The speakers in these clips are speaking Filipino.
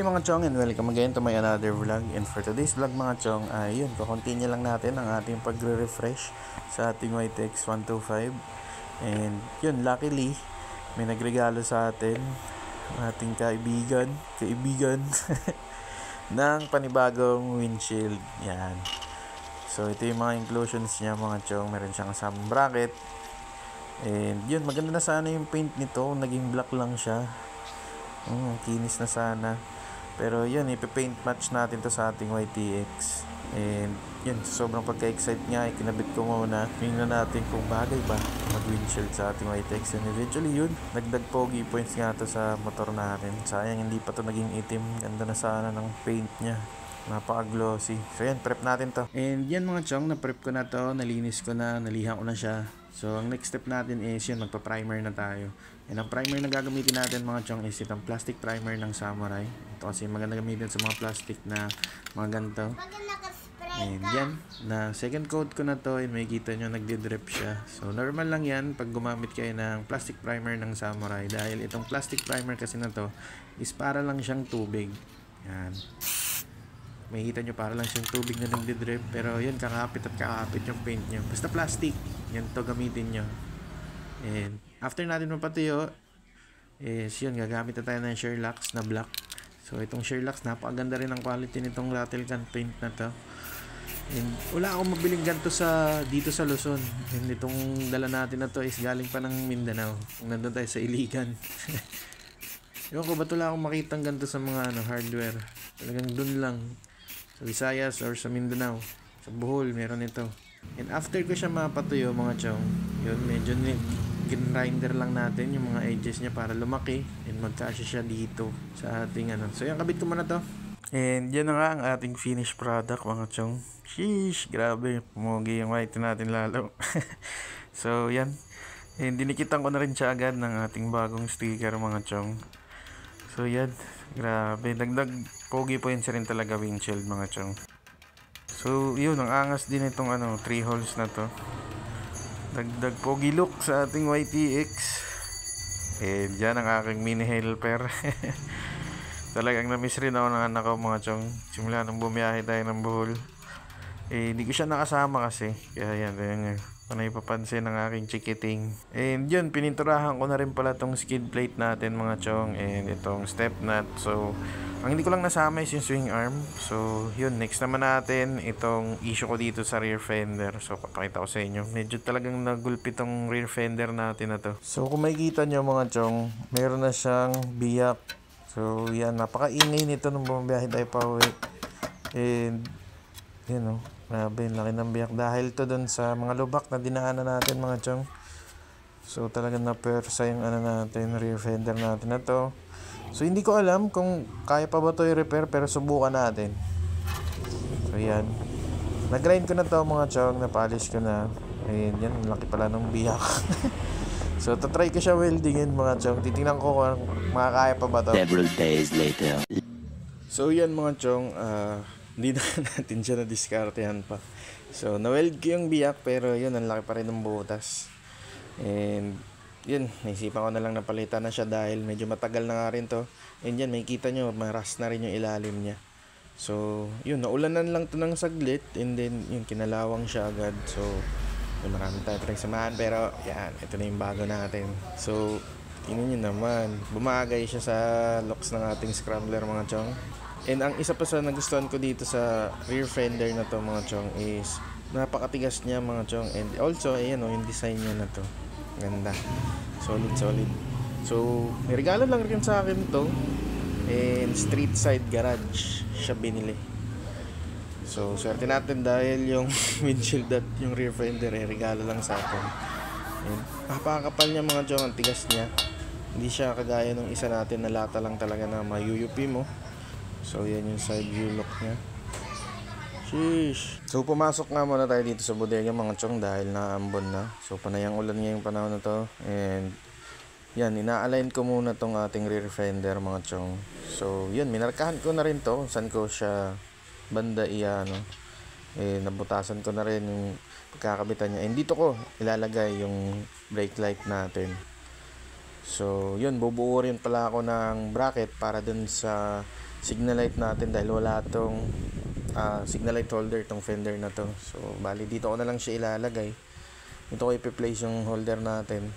day mga chong, and welcome again to my another vlog. And for today's vlog mga chong, yun, kukontinue lang natin ang ating pagre-refresh sa ating YTX 125. And yun, luckily may nagregalo sa atin ating kaibigan ng panibagong windshield. Yan. So ito yung mga inclusions niya mga chong. Meron siyang kasamang bracket. And yun, maganda na sana yung paint nito. Naging black lang siya. Kinis na sana. Pero yun, ipipaint match natin to sa ating YTX. And yun, sobrang pagka-excite nga, ikinabit ko muna. Tingnan natin kung bagay ba mag-windshield sa ating YTX. And eventually yun, nagdag pogi points nga to sa motor natin. Sayang hindi pa to naging itim. Ganda na sana ng paint niya. Napaka-glossy. So yan, prep natin to. And yan mga chong, na-prep ko na to. Nalinis ko na, nalihan ko na siya. So ang next step natin is yun, magpa-primer na tayo. And ang primer na gagamitin natin mga chong is itong plastic primer ng Samurai. Ito kasi maganda gamitin sa mga plastic na mga ganito. And yan, na second coat ko na to, and makikita nyo nagdi-drip siya. So normal lang yan pag gumamit kayo ng plastic primer ng Samurai. Dahil itong plastic primer kasi na to is para lang siyang tubig. Yan. Makikita nyo para lang siyang tubig na nagdi-drip. Pero yun, kakapit at kakapit yung paint nyo. Basta plastic, yan to gamitin nyo. And after natin mapatuyo is yun, gagamit na tayo ng Sherlock's na black. So itong Sherlock's, napakaganda rin ang quality nitong rattle can paint na to. And wala akong mabiling ganito dito sa Luzon. And itong dala natin na to is galing pa ng Mindanao. Kung nandun tayo sa Iligan. Ewan ko, ba't wala akong makitang ganito sa mga hardware. Talagang dun lang sa Visayas or sa Mindanao. Sa Bohol meron ito. And after ko siya mapatuyo mga chong, yun, medyo grinder lang natin yung mga edges niya para lumaki and magkasya siya dito sa ating So yan, kabit ko muna to. And yan na nga ang ating finished product mga chong. Sheesh, grabe, pumugi yung white natin lalo. So yan, and dinikitan ko na rin siya agad ng ating bagong sticker mga chong. So yan, grabe, dagdag pogi points rin talaga windshield mga chong. So yun, ang angas din itong 3 holes na to. Dagdag pogi look sa ating YTX. And yan ang aking mini helper. Talagang na-miss rin ako ng anak ko mga chong. Simula nung bumiyahe tayo ng Bohol. Hindi ko siya nakasama kasi. Kaya yan, panay papansin ng aking chikiting. And yun, pininturahan ko na rin pala itong skid plate natin mga chong. And itong step nut. So ang hindi ko lang nasama is yung swing arm. So yun, next naman natin itong issue ko dito sa rear fender. So papakita ko sa inyo, medyo talagang nagulpit tong rear fender natin na to. So kung makikita nyo mga chong, meron na siyang biyak. So yan, napakaingay nito nung bumabiyahe tayo pa uwi. And yun grabe, laki ng biyak. Dahil to dun sa mga lubak na dinaanan natin mga chong. So talagang na-persa yung natin, rear fender natin na to. So hindi ko alam kung kaya pa ba ito i-repair, pero subukan natin. So yan, nag-grind ko na to mga chong, na-polish ko na. Ayun yan, laki pala ng biyak. So tatry ko siya weldingin mga chong. Titingnan ko kung makakaya pa ba ito. Several days later. So yan mga chong, hindi na natin siya na-discartehan pa. So na-weld ko yung biyak, pero yun, ang laki pa rin ng butas. And yun, naisipan ko na lang napalitan na siya dahil medyo matagal na nga rin to. And yan, makikita nyo, maras na rin yung ilalim niya. So yun, naulanan lang to ng saglit. And then yun, kinalawang siya agad. So yun, marami tayo samahan. Pero yan, ito na yung bago natin. So tingnan nyo naman, bumagay siya sa locks ng ating scrambler mga chong. And ang isa pa sa nagustuhan ko dito sa rear fender na to mga chong is napakatigas niya mga chong. And also ayan yung design niya na to, ganda, solid. So may regalo lang rin sa akin to, and street side garage siya binili. So swerte natin dahil yung windshield at yung rear fender regalo lang sa akin. And napakakapal niya mga chong, ang tigas niya. Hindi siya kagaya nung isa natin na lata lang talaga na mayuyupi mo. So yan yung side view look niya. Sheesh. So pumasok nga muna tayo dito sa bodega mga chong dahil naambon na. So panayang ulan ngayong panahon na to. And yan, ina-align ko muna tong ating rear fender mga chong. So yun, minarkahan ko na rin to saan ko siya banda nabutasan ko na rin yung pagkakabitan niya. And dito ko ilalagay yung brake light natin. So yun, bubuo rin pala ako ng bracket para dun sa signal light natin dahil wala tong signal light holder tong fender na to. So bali dito ko na lang siya ilalagay. Dito ko ipi-place yung holder natin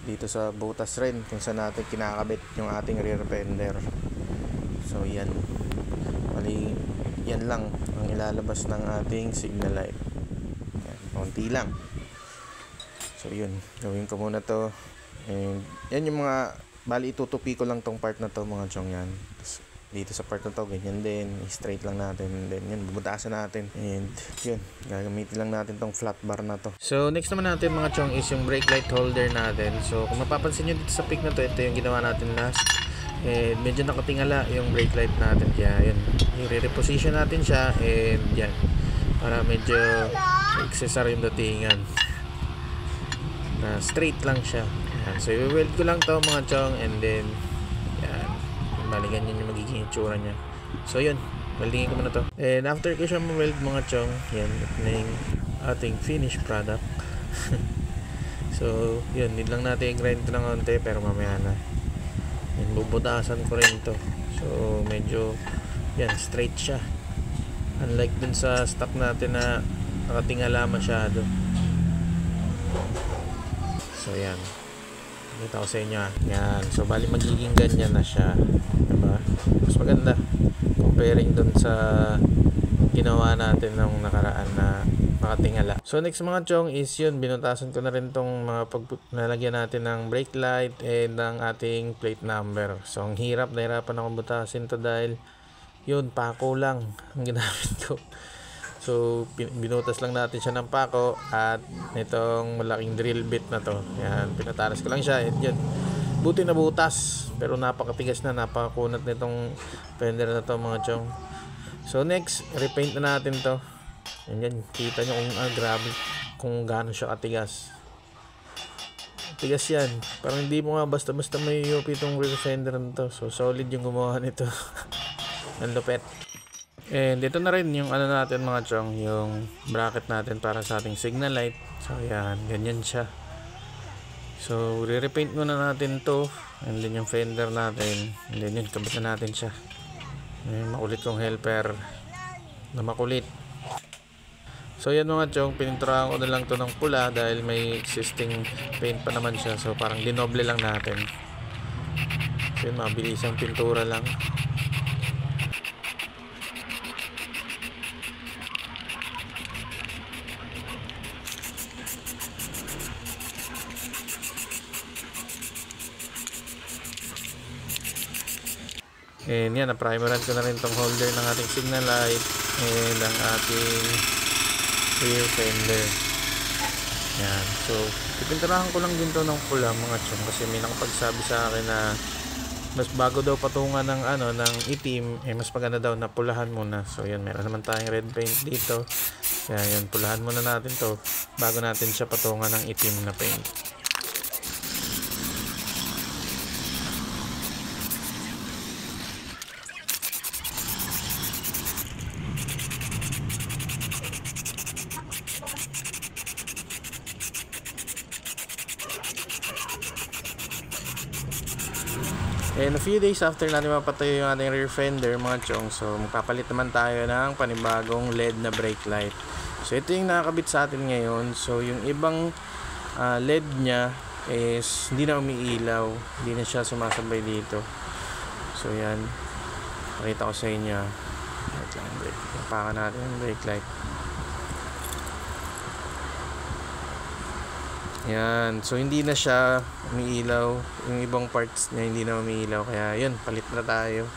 dito sa butas rin kung saan natin kinakabit yung ating rear fender. So yan, bali yan lang ang ilalabas ng ating signal light. Yan, konti lang. So yun, gawin ko muna to. And yan yung mga, bali itutupi ko lang tong part na to mga chong yan. Tapos dito sa part na to, ganyan din, straight lang natin. And then yun, bubutasan natin. And yun, gagamitin lang natin tong flat bar na to. So next naman natin mga chong is yung brake light holder natin. So kung mapapansin nyo dito sa pic na to, ito yung ginawa natin last. And medyo nakatingala yung brake light natin. Kaya yun, i-reposition natin siya. And yan, para medyo accessor yung datingan. Na straight lang siya. Yan. So i-weld ko lang to mga chong. And then yan, bali ganyan yung magiging itsura nya. So yun, weldingin ko muna to. And after ko siya ma-weld mga chong, yan, ito na yung ating finished product. So yun, need lang natin i-grind ito ng konti, pero mamaya na. Yan, bubutasan ko rin to. So medyo yan, straight siya, unlike dun sa stock natin na nakatingala masyado. So yan, kita ko sa inyo. Yan, so bali magiging ganyan na siya, diba? Mas maganda comparing dun sa ginawa natin nung nakaraan na nakatingala. So next mga chong is yun, binutasan ko na rin tong mga nalagyan natin ng brake light and ng ating plate number. So ang nahirapan akong butasin to dahil yun, pako lang ang ginamit ko. So binutas lang natin siya ng pako at itong malaking drill bit na to. Yan, pinataras ko lang siya. And yun, buti na butas, pero napakatigas na, napakakunat nitong fender na to mga chong. So next, repaint na natin to. Yan, kita nyo kung grabe kung gaano siya katigas. Tigas yan, parang hindi mo nga basta-basta may UP itong rear fender na to. So solid yung gumawa nito. Ang lupet. And dito na rin yung ano natin mga chong, yung bracket natin para sa ating signal light. So yan, ganyan siya. So re-repaint muna natin to, and then yung fender natin, and then yun, kabit na natin siya. Ayan, makulit kong helper na makulit. So yan mga chong, pininturahan ko na lang to ng pula dahil may existing paint pa naman siya. So parang dinoble lang natin. So yun, mabilisang pintura lang. And yan, na-primeran ko na rin tong holder ng ating signal light and ang ating rear fender. Yan, so pipinturahan ko lang din to ng pula mga chong, kasi may nakapagsabi sa akin na mas bago daw patungan ng ano, ng itim, mas maganda daw na pulahan muna. So yan, meron naman tayong red paint dito. Kaya yan, pulahan muna natin to bago natin siya patungan ng itim na paint. And a few days after natin mapatayo yung ating rear fender mga chong, so magpapalit naman tayo ng panibagong LED na brake light. So ito yung nakakabit sa atin ngayon. So yung ibang LED nya is hindi na umiilaw, hindi na siya sumasabay dito. So yan, pakita ko sa inyo. Wait lang, papakan natin yung brake light. Yan, so hindi na siya umiilaw, yung ibang parts niya hindi na umiilaw, kaya yun, palit na tayo.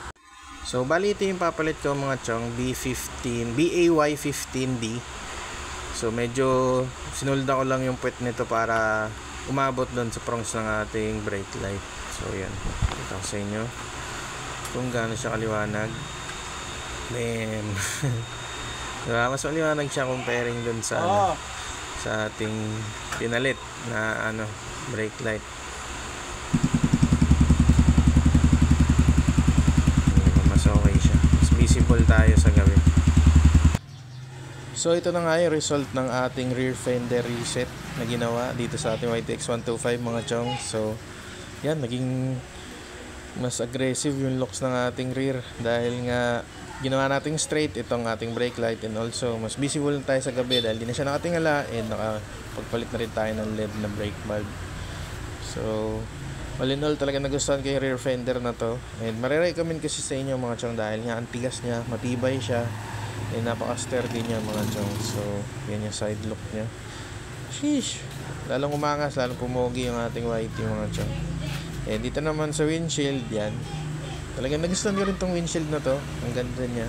So bali ito yung papalit ko mga chong, BAY15D. So medyo sinulda ko lang yung puwet nito para umabot doon sa prongs ng ating brake light. So yan, ito ko sa inyo kung gaano siya kaliwanag. Bam. Diba? Mas maliwanag siya comparing doon sa sa ating pinalit na ano, brake light. Mas okay siya, mas visible tayo sa gabi. So ito na nga yung result ng ating rear fender reset na ginawa dito sa ating YTX 125 mga chong. So yan, naging mas aggressive yung looks ng ating rear dahil nga ginawa nating straight itong ating brake light, and also mas visible tayo sa gabi dahil di na siya nakatingala, and nakapagpalit na rin tayo ng LED na brake bulb. So all in all, talaga nagustuhan ko yung rear fender na to, and marirecommend kasi sa inyo mga chong dahil nga ang tigas niya, matibay siya, and napaka-sturdy niya mga chong. So yan yung side look niya. Sheesh, lalong umangas, lalong pumogi yung ating white yung mga chong. Eh dito naman sa windshield, yan talagang nagustuhan ko rin tong windshield na to. Ang ganda niya,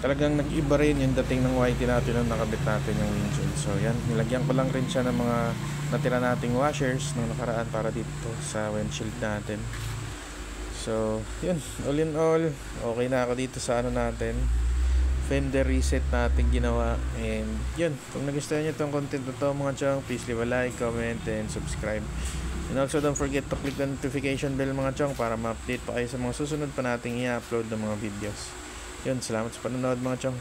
talagang nag-iba rin yung dating ng whitey natin nung nakabit natin yung windshield. So yan, nilagyan ko lang rin siya ng mga natira nating washers nung nakaraan para dito sa windshield natin. So yun, all in all, okay na ako dito sa ano natin, fender reset natin ginawa. And yun, kung nagustuhan nyo itong content na to mga chong, please leave a like, comment, and subscribe. And also don't forget to click the notification bell mga chong para ma-update pa kayo sa mga susunod pa nating i-upload ng mga videos. Yun, salamat sa panonood mga chong.